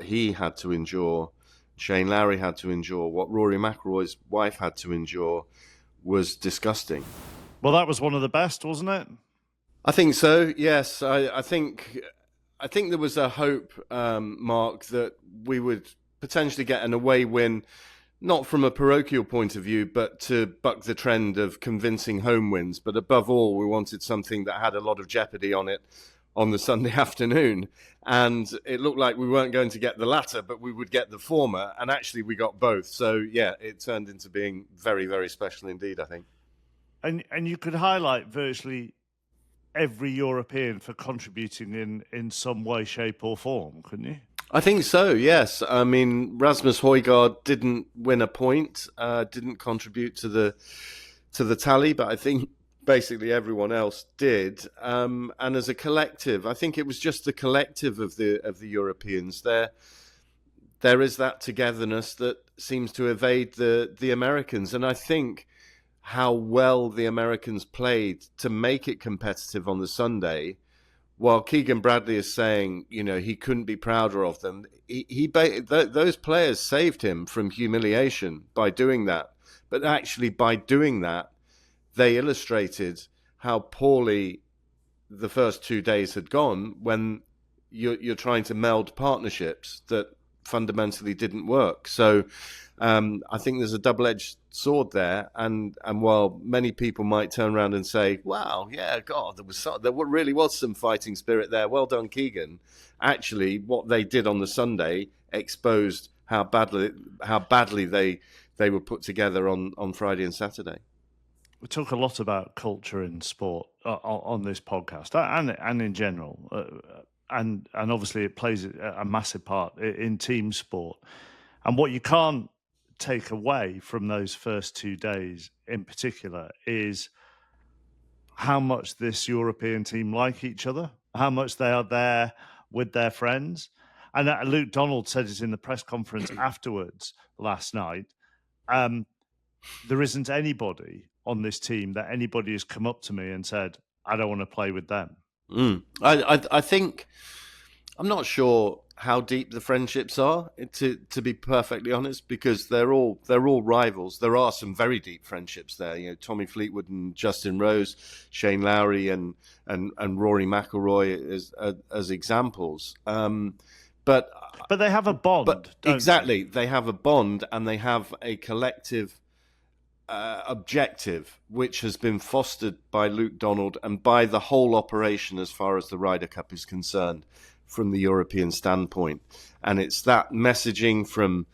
he had to endure, Shane Lowry had to endure, what Rory McIlroy's wife had to endure was disgusting. Well, that was one of the best, wasn't it? I think so, yes. I think there was a hope, Mark, that we would potentially get an away win, not from a parochial point of view, but to buck the trend of convincing home wins. But above all, we wanted something that had a lot of jeopardy on it on the Sunday afternoon. And it looked like we weren't going to get the latter, but we would get the former. And actually, we got both. So, yeah, it turned into being very, very special indeed, I think. And you could highlight virtually every European for contributing in some way, shape or form, couldn't you? I think so, yes. I mean, Rasmus Højgaard didn't win a point, didn't contribute to the tally, but I think basically everyone else did. And as a collective, I think it was just the collective of the Europeans. There is that togetherness that seems to evade the Americans, and I think how well the Americans played to make it competitive on the Sunday. While Keegan Bradley is saying, he couldn't be prouder of them, those players saved him from humiliation by doing that. But actually, by doing that, they illustrated how poorly the first 2 days had gone when you're trying to meld partnerships that fundamentally didn't work. So I think there's a double-edged sword there, and while many people might turn around and say, "Wow, yeah, God, there really was some fighting spirit there. Well done, Keegan." Actually, what they did on the Sunday exposed how badly they were put together on Friday and Saturday. We talk a lot about culture in sport on this podcast, and in general, and obviously it plays a massive part in team sport. And what you can't take away from those first 2 days in particular is how much this European team like each other, how much they are there with their friends. And Luke Donald said it in the press conference afterwards last night. There isn't anybody on this team that anybody has come up to me and said, I don't want to play with them. I think, I'm not sure how deep the friendships are, to be perfectly honest, because they're all rivals. There are some very deep friendships there. Tommy Fleetwood and Justin Rose, Shane Lowry and Rory McIlroy as examples. But they have a bond. Exactly, they have a bond, and they have a collective objective, which has been fostered by Luke Donald and by the whole operation as far as the Ryder Cup is concerned, from the European standpoint. And it's that messaging from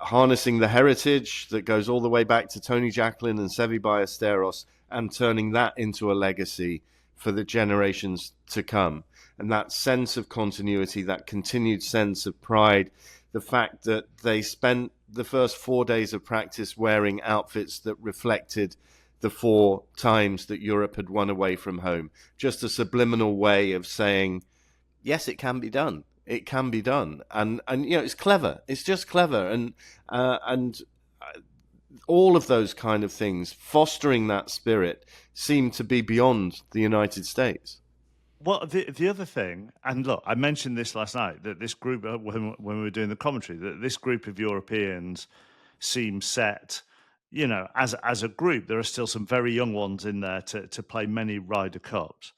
harnessing the heritage that goes all the way back to Tony Jacklin and Seve Ballesteros, and turning that into a legacy for the generations to come. And that sense of continuity, that continued sense of pride, the fact that they spent the first 4 days of practice wearing outfits that reflected the 4 times that Europe had won away from home. Just a subliminal way of saying, yes, it can be done. It can be done. And it's clever. It's just clever. And all of those kind of things, fostering that spirit, seem to be beyond the United States. Well, the other thing, and look, I mentioned this last night, that this group, when we were doing the commentary, that this group of Europeans seem set, as a group. There are still some very young ones in there to play many Ryder Cups.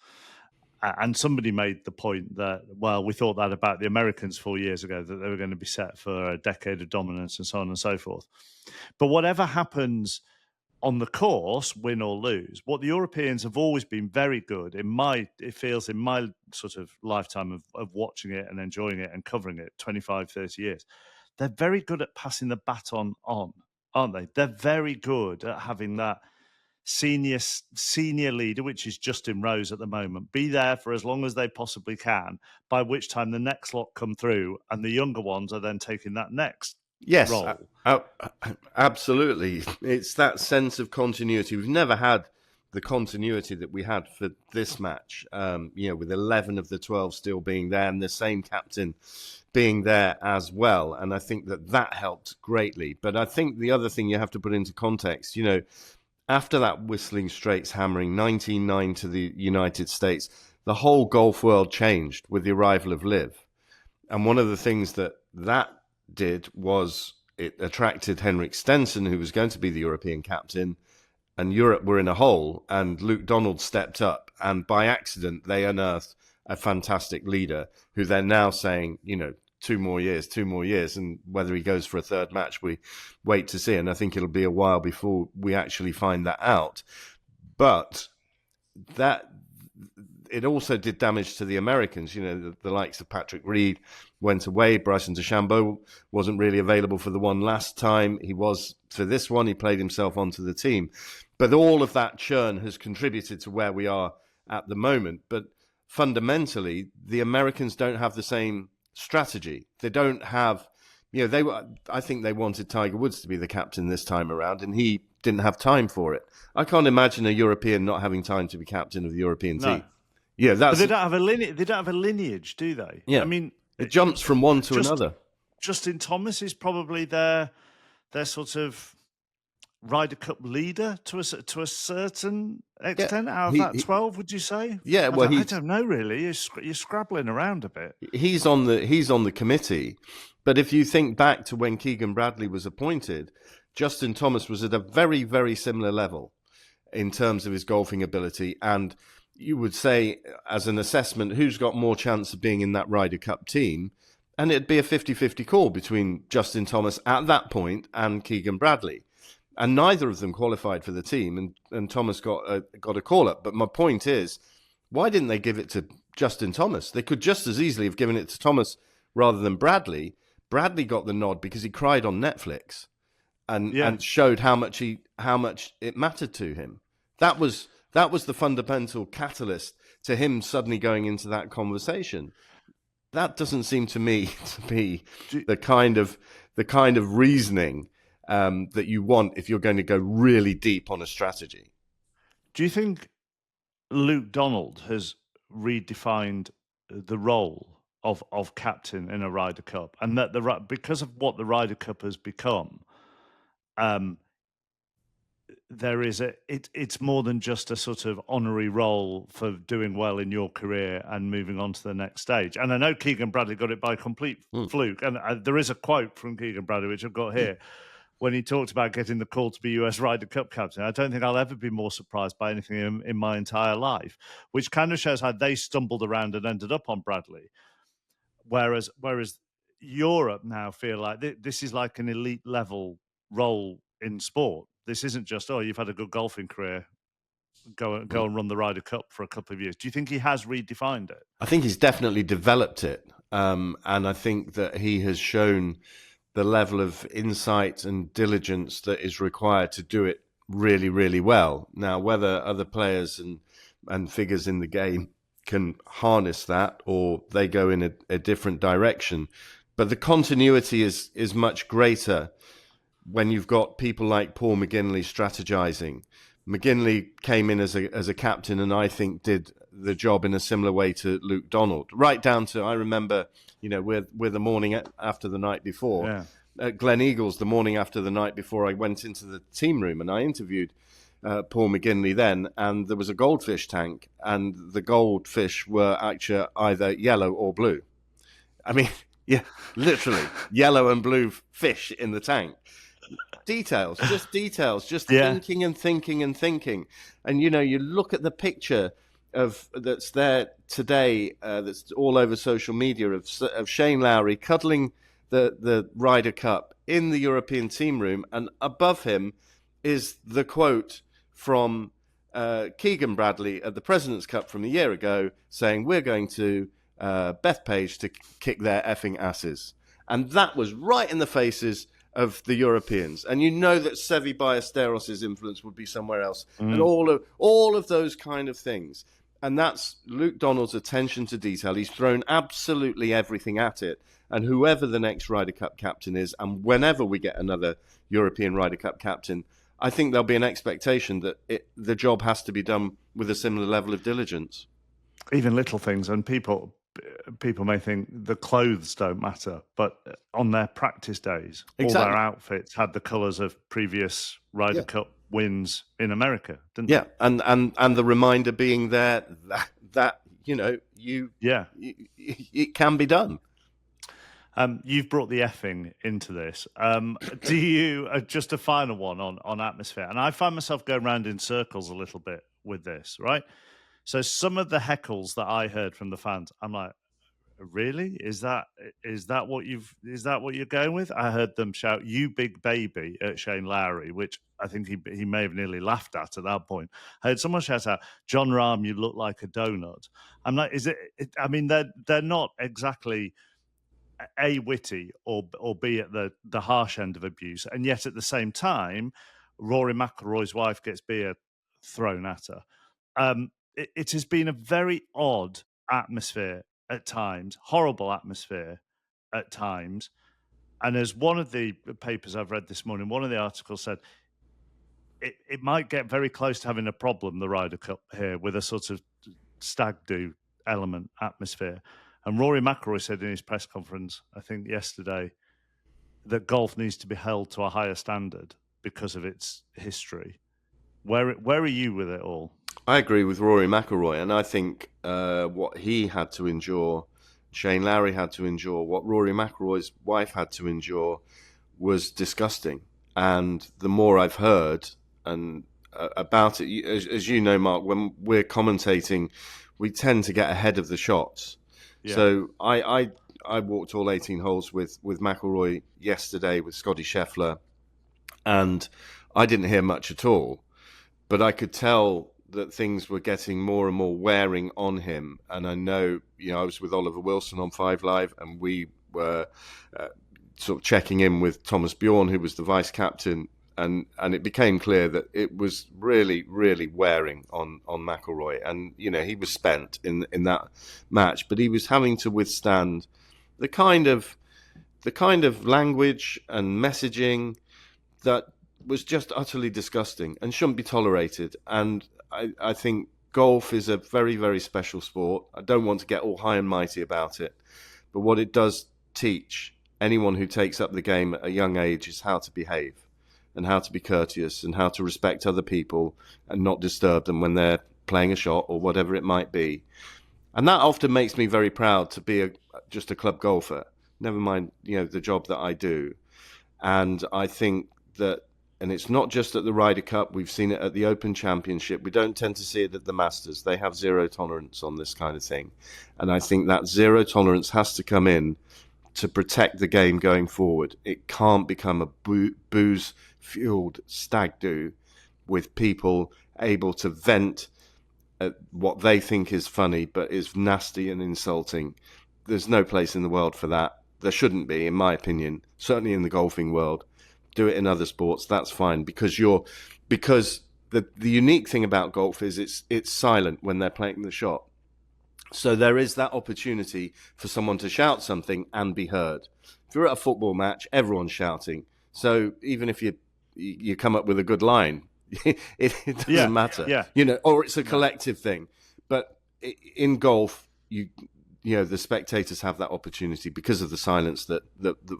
And somebody made the point that, well, we thought that about the Americans 4 years ago, that they were going to be set for a decade of dominance and so on and so forth. But whatever happens on the course, win or lose, what the Europeans have always been very good, in my sort of lifetime of watching it and enjoying it and covering it, 25, 30 years, they're very good at passing the baton on, aren't they? They're very good at having that senior leader, which is Justin Rose at the moment, be there for as long as they possibly can, by which time the next lot come through and the younger ones are then taking that next role. Absolutely. It's that sense of continuity. We've never had the continuity that we had for this match, with 11 of the 12 still being there and the same captain being there as well. And I think that helped greatly. But I think the other thing you have to put into context, after that Whistling Straits hammering 19-9 to the United States, the whole golf world changed with the arrival of Liv. And one of the things that did was it attracted Henrik Stenson, who was going to be the European captain, and Europe were in a hole, and Luke Donald stepped up, and by accident they unearthed a fantastic leader who they're now saying, 2 more years, and whether he goes for a third match, we wait to see. And I think it'll be a while before we actually find that out. But that it also did damage to the Americans. The likes of Patrick Reed went away. Bryson DeChambeau wasn't really available for the one last time. He was for this one. He played himself onto the team. But all of that churn has contributed to where we are at the moment. But fundamentally, the Americans don't have the same strategy. They don't have, I think they wanted Tiger Woods to be the captain this time around, and he didn't have time for it. I can't imagine a European not having time to be captain of the European team. Yeah, but they don't have a lineage. They don't have a lineage, do they? Yeah, I mean, it jumps from one to another. Justin Thomas is probably their sort of Ryder Cup leader to a certain extent. Out of that 12, would you say? Yeah, I don't know really. You're scrabbling around a bit. He's on the committee, but if you think back to when Keegan Bradley was appointed, Justin Thomas was at a very, very similar level in terms of his golfing ability, and you would say, as an assessment, who's got more chance of being in that Ryder Cup team? And it'd be a 50-50 call between Justin Thomas at that point and Keegan Bradley. And neither of them qualified for the team, and Thomas got a call-up. But my point is, why didn't they give it to Justin Thomas? They could just as easily have given it to Thomas rather than Bradley. Bradley got the nod because he cried on Netflix and showed how much it mattered to him. That was the fundamental catalyst to him suddenly going into that conversation. That doesn't seem to me to be the kind of reasoning that you want if you're going to go really deep on a strategy. Do you think Luke Donald has redefined the role of captain in a Ryder Cup, and that because of what the Ryder Cup has become, there is it's more than just a sort of honorary role for doing well in your career and moving on to the next stage. And I know Keegan Bradley got it by complete fluke, and there is a quote from Keegan Bradley which I've got here when he talked about getting the call to be US Ryder Cup captain. I don't think I'll ever be more surprised by anything in my entire life, which kind of shows how they stumbled around and ended up on Bradley. Whereas Europe now feel like this is like an elite level role in sport. This isn't just, you've had a good golfing career, go and run the Ryder Cup for a couple of years. Do you think he has redefined it? I think he's definitely developed it. And I think that he has shown the level of insight and diligence that is required to do it really, really well. Now, whether other players and figures in the game can harness that or they go in a different direction, but the continuity is much greater when you've got people like Paul McGinley strategizing. McGinley came in as a captain and I think did the job in a similar way to Luke Donald, right down to, I remember, we're the morning after the night before. Yeah. At Glen Eagles, the morning after the night before, I went into the team room and I interviewed Paul McGinley then, and there was a goldfish tank, and the goldfish were actually either yellow or blue. I mean, yeah, literally yellow and blue fish in the tank. Details, just thinking and thinking and thinking. And, you look at the picture that's there today, that's all over social media of Shane Lowry cuddling the Ryder Cup in the European team room, and above him is the quote from Keegan Bradley at the President's Cup from a year ago saying, "We're going to Bethpage to kick their effing asses." And that was right in the faces of the Europeans. And that Seve Ballesteros' influence would be somewhere else. And all of those kind of things. And that's Luke Donald's attention to detail. He's thrown absolutely everything at it. And whoever the next Ryder Cup captain is, and whenever we get another European Ryder Cup captain, I think there'll be an expectation that the job has to be done with a similar level of diligence. Even little things, and people may think the clothes don't matter, but on their practice days, all their outfits had the colours of previous Ryder Cup wins in America, didn't they? Yeah, and the reminder being there that it can be done. You've brought the effing into this. Do you, just a final one on atmosphere, and I find myself going round in circles a little bit with this, right? So some of the heckles that I heard from the fans, I'm like, really? Is that what you're going with? I heard them shout, "You big baby" at Shane Lowry, which I think he may have nearly laughed at that point. I heard someone shout out, "John Rahm, you look like a donut." I'm like, I mean, they're not exactly A, witty, or B, at the harsh end of abuse, and yet at the same time, Rory McIlroy's wife gets beer thrown at her. It has been a very odd atmosphere at times, horrible atmosphere at times. And as one of the papers I've read this morning, one of the articles said, it might get very close to having a problem, the Ryder Cup here, with a sort of stag do element atmosphere. And Rory McIlroy said in his press conference, I think yesterday, that golf needs to be held to a higher standard because of its history. Where are you with it all? I agree with Rory McIlroy, and I think what he had to endure, Shane Lowry had to endure, what Rory McIlroy's wife had to endure was disgusting. And the more I've heard and about it, as you know, Mark, when we're commentating, we tend to get ahead of the shots. Yeah. So I walked all 18 holes with McIlroy yesterday with Scotty Scheffler, and I didn't hear much at all, but I could tell that things were getting more and more wearing on him. And I know, I was with Oliver Wilson on 5 Live, and we were sort of checking in with Thomas Bjorn, who was the vice captain, and it became clear that it was really, really wearing on McIlroy. And, he was spent in that match, but he was having to withstand the kind of language and messaging that was just utterly disgusting and shouldn't be tolerated. And I think golf is a very, very special sport. I don't want to get all high and mighty about it, but what it does teach anyone who takes up the game at a young age is how to behave and how to be courteous and how to respect other people and not disturb them when they're playing a shot or whatever it might be. And that often makes me very proud to be just a club golfer, never mind, the job that I do. And I think that, and it's not just at the Ryder Cup, we've seen it at the Open Championship. We don't tend to see it at the Masters. They have zero tolerance on this kind of thing. And I think that zero tolerance has to come in to protect the game going forward. It can't become a booze-fueled stag do with people able to vent at what they think is funny but is nasty and insulting. There's no place in the world for that. There shouldn't be, in my opinion, certainly in the golfing world. Do it in other sports, that's fine, because the unique thing about golf is it's silent when they're playing the shot. So there is that opportunity for someone to shout something and be heard. If you're at a football match, everyone's shouting. So even if you come up with a good line, it doesn't matter. Yeah. Or it's a collective thing. But in golf, the spectators have that opportunity because of the silence that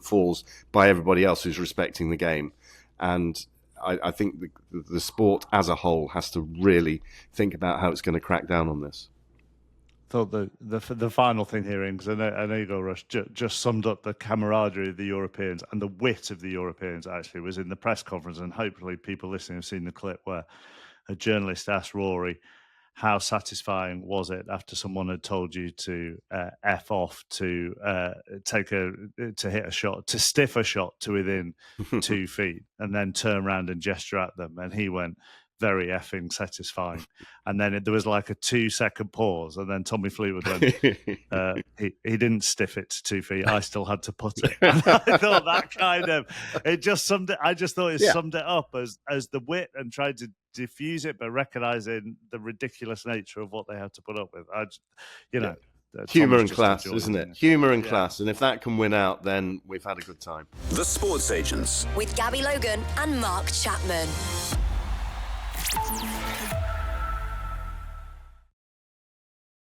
falls by everybody else who's respecting the game. And I think the sport as a whole has to really think about how it's going to crack down on this. Thought the final thing here, because I know you go, Rush, just summed up the camaraderie of the Europeans and the wit of the Europeans, actually, was in the press conference. And hopefully people listening have seen the clip where a journalist asked Rory, how satisfying was it after someone had told you to F off, to hit a shot, to stiff a shot to within 2 feet, and then turn around and gesture at them? And he went, very effing satisfying. And then there was like a 2-second pause, and then Tommy Fleetwood went, he didn't stiff it to 2 feet. I still had to put it. And I thought that kind of, it just summed it. I just thought it summed it up as the wit and tried to diffuse it, but recognizing the ridiculous nature of what they had to put up with. Humour and class, isn't it? Humour and class. And if that can win out, then we've had a good time. The Sports Agents with Gabby Logan and Mark Chapman.